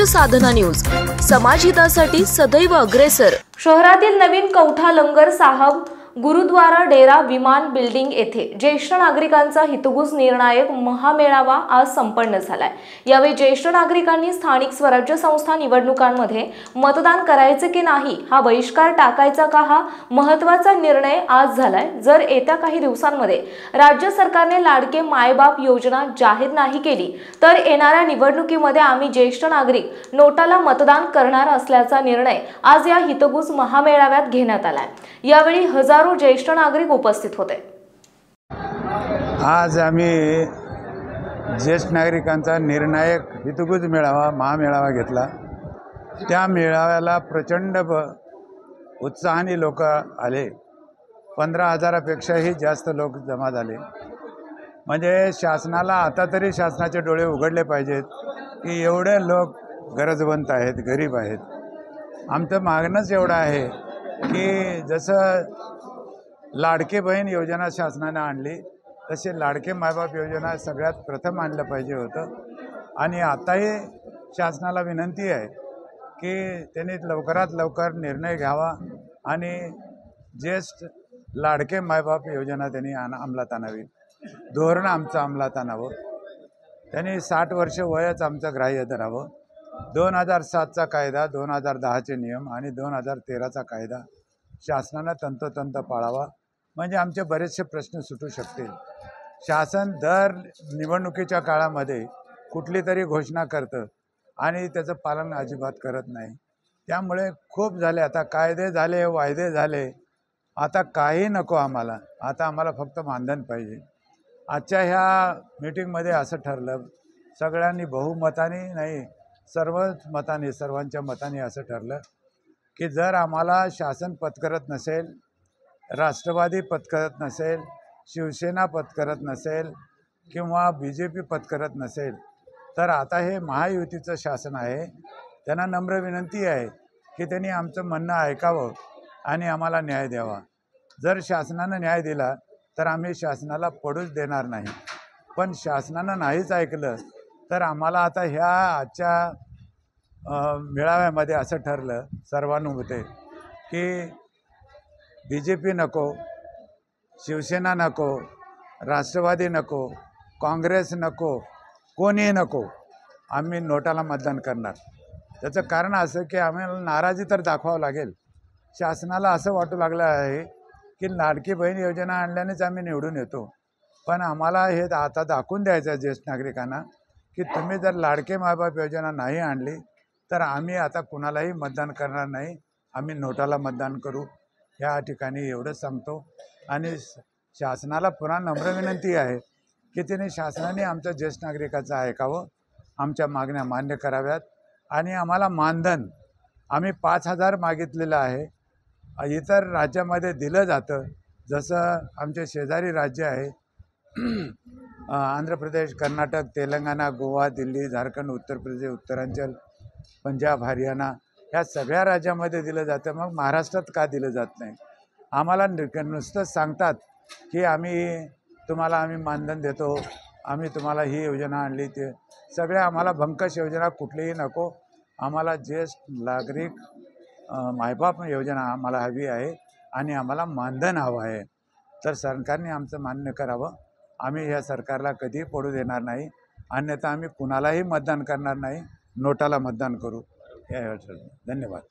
समाज साधना न्यूज, समाजहितासाठी सदैव अग्रेसर। शहरातील नवीन कौठा लंगर साहब गुरुद्वारा डेरा विमान बिल्डिंग येथे ज्येष्ठ नागरिकांचा हितगुज निर्णायक महामेळावा आज संपन्न झालाय। यावेळी ज्येष्ठ नागरिकांनी स्थानिक स्वराज्य संस्था निवडणुकांमध्ये मतदान करायचे की नाही, हा बहिष्कार टाकायचा का, हा महत्त्वाचा निर्णय आज झालाय। जर येत्या काही दिवसांमध्ये राज्य सरकारने लाडके मायबाप योजना जाहीर नाही केली तर येणाऱ्या निवडणुकीमध्ये आम्ही ज्येष्ठ नागरिक नोटाला मतदान करणार असल्याचा निर्णय आज या हितगुज महामेळाव्यात घेण्यात आलाय। यावेळी हजारो ज्येष्ठ नागरिक उपस्थित होते। आज आम्ही ज्येष्ठ नागरिकांचा निर्णायक हितगुज मेळावा महामेळावा घेतला। त्या मेळाव्याला प्रचंड उत्साहाने लोक आले। 15,000पेक्षाही जास्त लोक जमा झाले। म्हणजे शासनाला आता तरी शासनाचे डोळे उघडले पाहिजेत की एवढे लोक गरजवंत आहेत, गरीब आहेत। आमचं मागणंच एवढं आहे की जसं लाडके बहीण योजना शासनाने आणली तसे लाडके मायबाप योजना सगळ्यात प्रथम आणलं पाहिजे होतं। आणि आताही शासनाला विनंती आहे की त्यांनी लवकरात लवकर निर्णय घ्यावा आणि ज्येष्ठ लाडके मायबाप योजना त्यांनी अंमलात आणावी, धोरण आमचं अंमलात आणावं। त्यांनी 60 वर्ष वयच आमचं ग्राह्य धरावं। 2007चा कायदा, 2010चे नियम आणि 2013चा कायदा शासनानं तंतोतंत पाळावा, म्हणजे आमचे बरेचसे प्रश्न सुटू शकतील। शासन दर निवडणुकीच्या काळामध्ये कुठली तरी घोषणा करतं आणि त्याचं पालन अजिबात करत नाही। त्यामुळे खूप झाले, आता कायदे झाले, वायदे झाले, आता काही नको आम्हाला। आता आम्हाला फक्त मानधन पाहिजे। आजच्या ह्या मीटिंगमध्ये असं ठरलं, सगळ्यांनी बहुमताने नाही सर्वच मताने, सर्वांच्या मताने असं ठरलं की जर आम्हाला शासन पत्करत नसेल, राष्ट्रवादी पत्करत नसेल, शिवसेना पत्करत नसेल किंवा BJP पत्करत नसेल तर आता हे महायुतीचं शासन आहे। त्यांना नम्र विनंती आहे की त्यांनी आमचं म्हणणं ऐकावं आणि आम्हाला न्याय द्यावा। जर शासनानं न्याय दिला तर आम्ही शासनाला पडूच देणार नाही, पण शासनानं नाहीच ऐकलं तर आम्हाला आता ह्या आजच्या मेळाव्यामध्ये असं ठरलं सर्वानुमते की BJP नको, शिवसेना नको, राष्ट्रवादी नको, काँग्रेस नको, कोणीही नको, आम्ही नोटाला मतदान करणार। त्याचं कारण असं की आम्हाला नाराजी तर दाखवावं लागेल। शासनाला असं वाटू लागलं आहे की लाडकी बहीण योजना आणल्यानेच आम्ही निवडून येतो, पण आम्हाला हे आता दाखवून द्यायचं आहे ज्येष्ठ नागरिकांना की तुम्ही जर लाडके मायबाप योजना नाही आणली तर आम्ही आता कुणालाही मतदान करणार नाही, आम्ही नोटाला मतदान करू। या ठिकाणी एवढंच सांगतो आणि शासनाला पुन्हा नम्र विनंती आहे की त्यांनी शासनाने आमच्या ज्येष्ठ नागरिकाचं ऐकावं, आमच्या मागण्या मान्य कराव्यात आणि आम्हाला मानधन आम्ही 5,000 मागितलेलं आहे। इतर राज्यामध्ये दिलं जातं, जसं आमचे शेजारी राज्य आहे आंध्र प्रदेश, कर्नाटक, तेलंगणा, गोवा, दिल्ली, झारखंड, उत्तर प्रदेश, उत्तरांचल, पंजाब, हरियाणा ह्या सगळ्या राज्यामध्ये दिलं जातं, मग महाराष्ट्रात का दिलं जात नाही? आम्हाला नुसतंच सांगतात की तुम्हाला आम्ही मानधन देतो, आम्ही तुम्हाला ही योजना आणली, ते सगळ्या आम्हाला भंकस योजना कुठलीही नको। आम्हाला ज्येष्ठ नागरिक मायबाप योजना आम्हाला हवी आहे आणि आम्हाला मानधन हवं आहे। तर सरकारने आमचं मान्य करावं। आम्ही ह्या सरकारला कधीही पडू देणार नाही, अन्यथा आम्ही कुणालाही मतदान करणार नाही, नोटाला मतदान करू। धन्यवाद।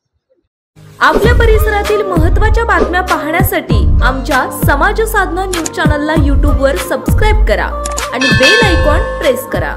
आपल्या परिसरातील महत्त्वाच्या बातम्या पाहण्यासाठी आमच्या समाज साधना न्यूज चॅनलला YouTube वर सबस्क्राइब करा आणि बेल आयकॉन प्रेस करा।